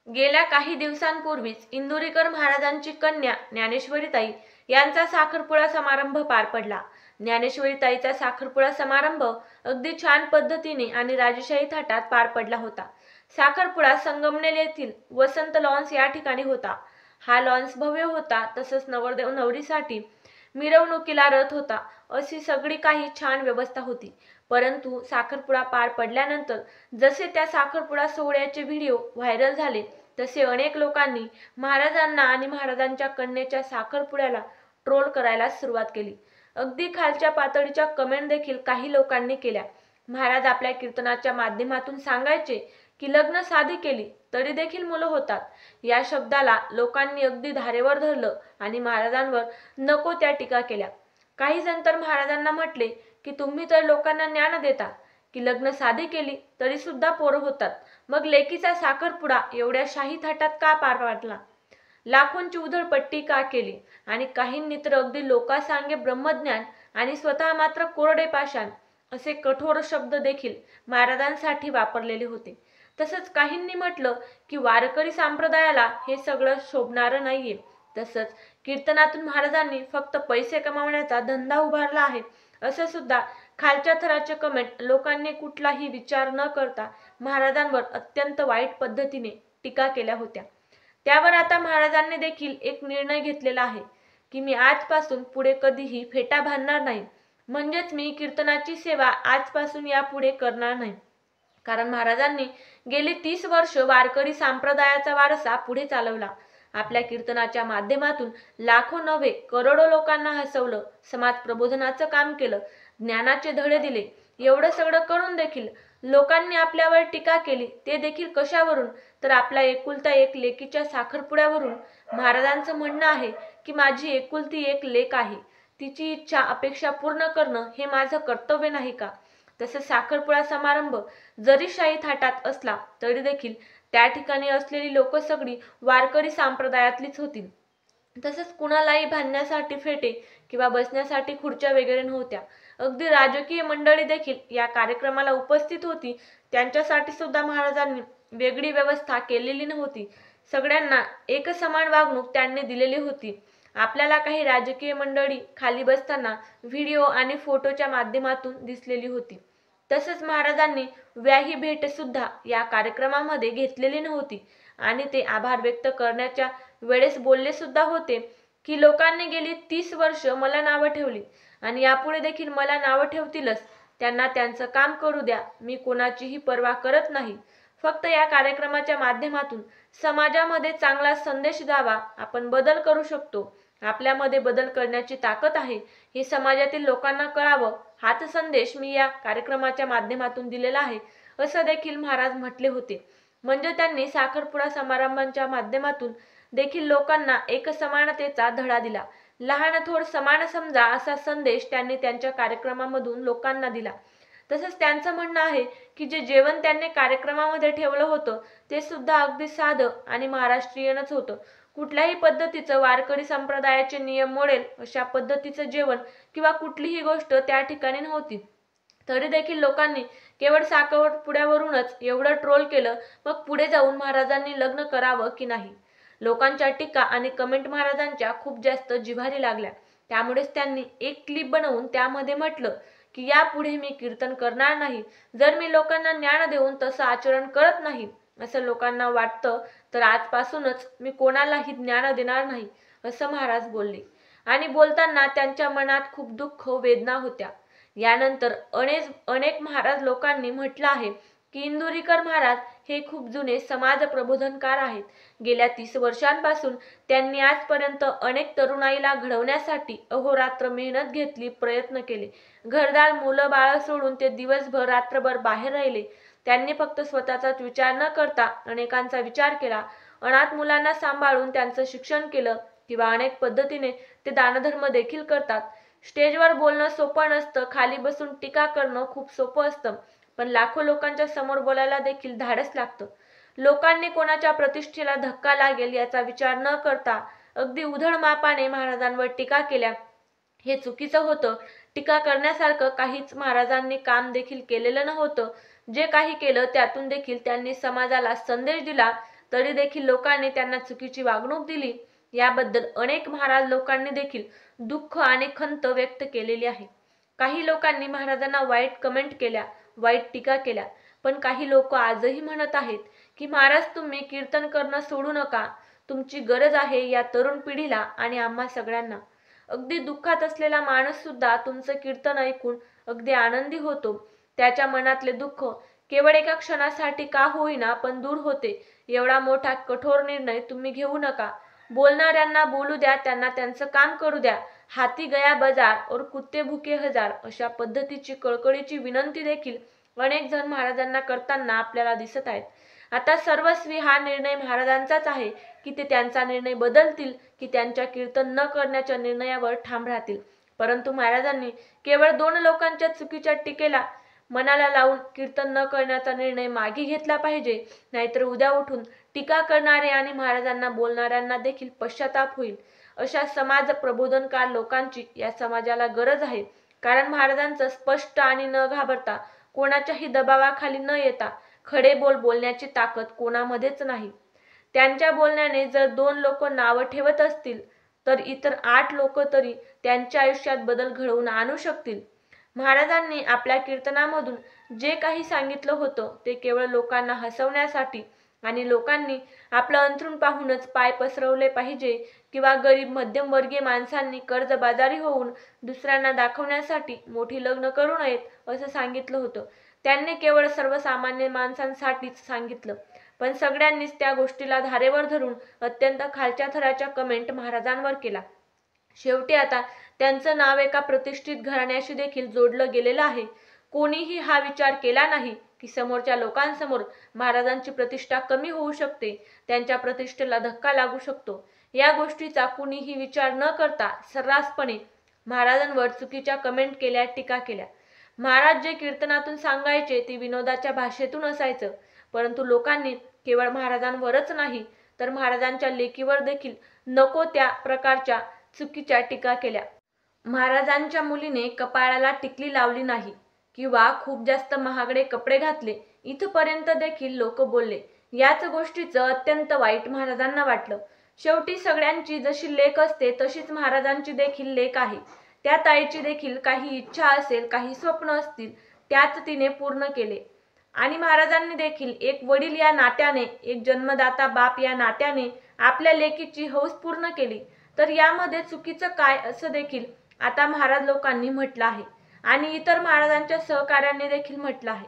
गेल्या काही दिवसांपूर्वीच इंदुरीकर महाराजांची कन्या ज्ञानेश्वरीताई यांचा साखरपुडा समारंभ पार पडला। ज्ञानेश्वरीताईचा साखरपुडा समारंभ अगदी छान पद्धतीने आणि राजेशाही थाटात पार पडला होता। साखरपुडा संगमनेर येथील वसंत लॉन्स या ठिकाणी होता। हा लॉन्स भव्य होता, तसंच नवरदेव नवरीसाठी मिरवणुकीला रथ होता, अशी सगळी काही छान व्यवस्था होती। परंतु साखरपुडा पार पडल्यानंतर जसे त्या साखरपुडा सोहळ्याचे व्हिडिओ व्हायरल झाले, तसे अनेक लोकांनी महाराजांना आणि महाराजांच्या कन्येच्या साखरपुड्याला ट्रोल करायला सुरुवात केली। अगदी खालच्या पातळीच्या कमेंट देखील काही लोकांनी केल्या। महाराज आपल्या कीर्तनाच्या माध्यमातून सांगायचे की लग्न साधी केली तरी देखील मुलं होतात, या शब्दाला लोकांनी अगदी धारेवर धरलं आणि महाराजांवर नको त्या टीका केल्या। काही जण तर महाराजांना म्हटले की तुम्ही तर लोकांना ज्ञान देता की लग्न साधी केली तरी सुद्धा पोरं होतात, मग लेकीचा साखरपुडा एवढ्या शाही थाटात का पार पाडला, लाखोंची उधळपट्टी का केली? आणि काहींनी तर अगदी लोकांसांगे ब्रह्मज्ञान आणि स्वतः मात्र कोरडे पाषाण असे कठोर शब्द देखील महाराजांसाठी वापरलेले होते। तसंच काहींनी म्हटलं की वारकरी संप्रदायाला हे सगळं शोभणारं नाहीये, तसंच कीर्तनातून महाराजांनी फक्त पैसे कमावण्याचा धंदा उभारला आहे, असं सुद्धा खालच्या थराचे कमेंट लोकांनी कुठलाही विचार न करता महाराजांवर अत्यंत वाईट पद्धतीने टीका केल्या होत्या। त्यावर आता महाराजांनी देखील एक निर्णय घेतलेला आहे की मी आजपासून पुढे कधीही फेटा बांधणार नाही, म्हणजेच मी कीर्तनाची सेवा आजपासून यापुढे करणार नाही। कारण महाराजांनी गेली 30 वर्ष वारकरी संप्रदायाचा वारसा पुढे चालवला। आपल्या कीर्तनाच्या माध्यमातून लाखो नव्हे करोडो लोकांना हसवलं, समाज प्रबोधनाचं काम केलं, ज्ञानाचे धडे दिले। एवढं सगळं करून देखील लोकांनी आपल्यावर टीका केली, ते देखील कशावरून? तर आपल्या एकुलता एक लेकीच्या साखरपुड्यावरून। महाराजांचं म्हणणं आहे की माझी एकुलती एक लेक आहे, तिची इच्छा अपेक्षा पूर्ण करणं हे माझं कर्तव्य नाही का? तसंच साखरपुडा समारंभ जरी शाही थाटात असला तरी देखील त्या ठिकाणी असलेली लोक सगळी वारकरी संप्रदायातलीच होती। तसंच कुणालाही बांधण्यासाठी फेटे किंवा बसण्यासाठी खुर्च्या वगैरे नव्हत्या। अगदी राजकीय मंडळी देखील या कार्यक्रमाला उपस्थित होती, त्यांच्यासाठी सुद्धा महाराजांनी वेगळी व्यवस्था केलेली नव्हती। सगळ्यांना एकसमान वागणूक त्यांनी दिलेली होती। आपल्याला काही राजकीय मंडळी खाली बसताना व्हिडिओ आणि फोटोच्या माध्यमातून दिसलेली होती। तसंच महाराजांनी व्याही भेट सुद्धा या कार्यक्रमामध्ये घेतलेली नव्हती आणि ते आभार व्यक्त करण्याच्या वेळेस बोलले सुद्धा होते की लोकांनी गेली 30 वर्ष मला नावं ठेवली आणि यापुढे देखील मला नावं ठेवतीलच, त्यांना त्यांचं काम करू द्या, मी कोणाचीही पर्वा करत नाही। फक्त या कार्यक्रमाच्या माध्यमातून समाजामध्ये चांगला संदेश द्यावा, आपण बदल करू शकतो, आपल्यामध्ये बदल करण्याची ताकद आहे हे समाजातील लोकांना कळावं, हाच संदेश मी या कार्यक्रमाच्या माध्यमातून दिलेला आहे, असं देखील महाराज म्हटले होते। म्हणजे त्यांनी साखरपुडा समारंभाच्या माध्यमातून देखील लोकांना एकसमानतेचा धडा दिला, लहान थोर समान समजा असा संदेश त्यांनी त्यांच्या कार्यक्रमामधून लोकांना दिला। तसंच त्यांचं म्हणणं आहे की जे जेवण त्यांनी कार्यक्रमामध्ये ठेवलं होतं ते सुद्धा अगदी साधं आणि महाराष्ट्रीयनच होतं। कुठल्याही पद्धतीचं वारकरी संप्रदायाचे नियम मोडेल अशा पद्धतीचं जेवण किंवा कुठलीही गोष्ट त्या ठिकाणी नव्हती। तरी देखील लोकांनी केवळ साखरपुड्यावरूनच एवढं ट्रोल केलं, मग पुढे जाऊन महाराजांनी लग्न करावं की नाही? लोकांच्या टीका आणि कमेंट महाराजांच्या खूप जास्त जिव्हारी लागल्या। त्यामुळेच त्यांनी एक क्लिप बनवून त्यामध्ये म्हटलं की यापुढे मी कीर्तन करणार नाही, जर मी लोकांना ज्ञान देऊन तसं आचरण करत नाही असं लोकांना वाटतं तर आजपासूनच मी कोणालाही ज्ञान देणार नाही, असं महाराज बोलले। आणि बोलताना त्यांच्या मनात खूप दुःख वेदना होत्या। यानंतर अनेक महाराज लोकांनी म्हटलं आहे की इंदुरीकर महाराज हे खूप जुने समाज प्रबोधनकार आहेत। गेल्या 30 वर्षांपासून त्यांनी आजपर्यंत अनेक तरुणाईला घडवण्यासाठी अहोरात्र मेहनत घेतली, प्रयत्न केले। घरदार मुलं बाळ सोडून ते दिवसभर रात्रभर बाहेर राहिले। त्यांनी फक्त स्वतःचाच विचार न करता अनेकांचा विचार केला, अनाथ मुलांना सांभाळून त्यांचं शिक्षण केलं किंवा अनेक पद्धतीने ते दानधर्म देखील करतात। स्टेजवर बोलणं सोपं नसतं, खाली बसून टीका करणं खूप सोपं असतं, पण लाखो लोकांच्या समोर बोलायला देखील धाडस लागतं। लोकांनी कोणाच्या प्रतिष्ठेला धक्का लागेल याचा विचार न करता अगदी उधळ मापाने महाराजांवर टीका केल्या, हे चुकीचं होतं। टीका करण्यासारखं काहीच महाराजांनी काम देखील केलेलं नव्हतं। जे काही केलं त्यातून देखील त्यांनी समाजाला संदेश दिला, तरी देखील लोकांनी त्यांना चुकीची वागणूक दिली, याबद्दल अनेक महाराज लोकांनी देखील दुःख आणि खंत व्यक्त केलेली आहे. काही लोकांनी महाराजांना वाईट कमेंट केल्या, वाईट टीका केल्या, पण काही लोक आजही म्हणत आहेत की महाराज तुम्ही कीर्तन करणं सोडू नका, तुमची गरज आहे या तरुण पिढीला आणि आम्हा सगळ्यांना. अगदी दुःखात असलेला माणूस सुद्धा तुमचं कीर्तन ऐकून अगदी आनंदी होतो. त्याच्या मनातले दुःख केवळ एका क्षणासाठी का होईना पण दूर होते. एवढा मोठा कठोर निर्णय तुम्ही घेऊ नका. बोलणाऱ्यांना बोलू द्या, त्यांना त्यांचं काम करू द्या. हाती गया बाजार और कुत्ते भुके हजार अशा पद्धतीची कळकळीची विनंती देखील अनेक जण महाराजांना करताना आपल्याला दिसत आहेत. आता सर्वस्वी हा निर्णय महाराजांचाच आहे की ते त्यांचा निर्णय बदलतील की त्यांच्या कीर्तन न करण्याच्या निर्णयावर ठाम राहतील. परंतु महाराजांनी केवळ 2 लोकांच्या चुकीच्या टीकेला मनाला लावून कीर्तन न करण्याचा निर्णय मागे घेतला पाहिजे, नाहीतर उद्या उठून टीका करणारे आणि महाराजांना बोलणाऱ्यांना देखील पश्चाताप होईल. अशा समाज प्रबोधनकार लोकांची या समाजाला गरज आहे. कारण महाराजांचं स्पष्ट आणि न घाबरता, कोणाच्याही दबावाखाली न येता खडे बोल बोलण्याची ताकद कोणामध्येच नाही. त्यांच्या बोलण्याने जर 2 लोक नावं ठेवत असतील तर इतर 8 लोक तरी त्यांच्या आयुष्यात बदल घडवून आणू शकतील. महाराजांनी आपल्या कीर्तनामधून जे काही सांगितलं होतं ते केवळ लोकांना हसवण्यासाठी आणि लोकांनी आपलं अंथरूण पाहूनच पाय पसरवले पाहिजे किंवा गरीब मध्यमवर्गीय माणसांनी कर्जबाजारी होऊन दुसऱ्यांना दाखवण्यासाठी मोठी लग्न करू नयेत असं सांगितलं होतं. त्यांनी केवळ सर्वसामान्य माणसांसाठीच सांगितलं, पण सगळ्यांनीच त्या गोष्टीला धारेवर धरून अत्यंत खालच्या थराच्या कमेंट महाराजांवर केला. शेवटी आता त्यांचं नाव एका प्रतिष्ठित घराण्याशी देखील जोडलं गेलेलं आहे. कोणीही हा विचार केला नाही की समोरच्या लोकांसमोर महाराजांची प्रतिष्ठा कमी होऊ शकते, त्यांच्या प्रतिष्ठेला धक्का लागू शकतो. या गोष्टीचा कुणीही विचार न करता सर्रासपणे महाराजांवर चुकीच्या कमेंट केल्या, टीका केल्या. महाराज जे कीर्तनातून सांगायचे ते विनोदाच्या भाषेतून असायचं, परंतु लोकांनी केवळ महाराजांवरच नाही तर महाराजांच्या लेकीवर देखील नको त्या प्रकारच्या चुकीच्या टीका केल्या. महाराजांच्या मुलीने कपाळाला टिकली लावली नाही किंवा खूप जास्त महागडे कपडे घातले इथपर्यंत देखील लोक बोलले. याच गोष्टीचं अत्यंत वाईट महाराजांना वाटलं. शेवटी सगळ्यांची जशी लेक असते तशीच महाराजांची देखील लेक आहे. त्या ताईची देखील काही इच्छा असेल, काही स्वप्न असतील, त्याच तिने पूर्ण केले. आणि महाराजांनी देखील एक वडील या नात्याने, एक जन्मदाता बाप या नात्याने आपल्या लेकीची हौस पूर्ण केली. तर यामध्ये चुकीचं काय असं देखील आता महाराज लोकांनी म्हटलं आहे आणि इतर महाराजांच्या सहकार्यांनी देखील म्हटलं आहे.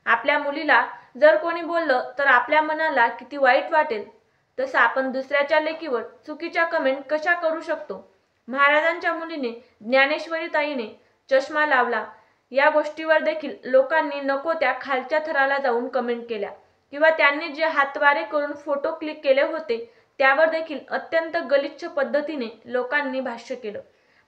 आपल्या मुलीला जर कोणी बोललं तर आपल्या मनाला किती वाईट वाटेल, तसं आपण दुसऱ्याच्या लेकीवर चुकीच्या कमेंट कशा करू शकतो. महाराजांच्या मुलीने, ज्ञानेश्वरी ताईने चष्मा लावला या गोष्टीवर देखील लोकांनी नको त्या खालच्या थराला जाऊन कमेंट केल्या किंवा त्यांनी जे हातवारे करून फोटो क्लिक केले होते त्यावर देखील अत्यंत गलिच्छ पद्धतीने लोकांनी भाष्य केलं.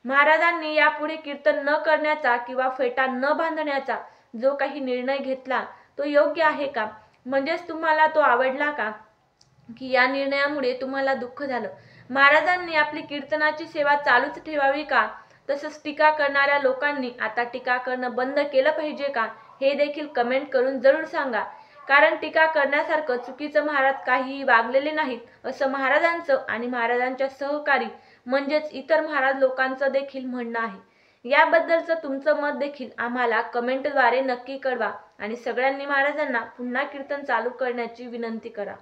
महाराजांनी यापुढे कीर्तन न करण्याचा किंवा फेटा न बांधण्याचा जो काही निर्णय घेतला तो योग्य आहे का? म्हणजेच तुम्हाला तो आवडला का? की या निर्णयामुळे तुम्हाला दुःख झालं? महाराजांनी आपली कीर्तनाची सेवा चालूच ठेवावी का? तसंच टीका करणाऱ्या लोकांनी आता टीका करणं बंद केलं पाहिजे का? हे देखील कमेंट करून जरूर सांगा. कारण टीका करण्यासारखं चुकीचं महाराज काहीही वागलेले नाहीत असं महाराजांचं आणि महाराजांच्या सहकारी म्हणजेच इतर महाराज लोकांचं देखील म्हणणं आहे. याबद्दलचं तुमचं मत देखील आम्हाला कमेंटद्वारे नक्की कळवा आणि सगळ्यांनी महाराजांना पुन्हा कीर्तन चालू करण्याची विनंती करा.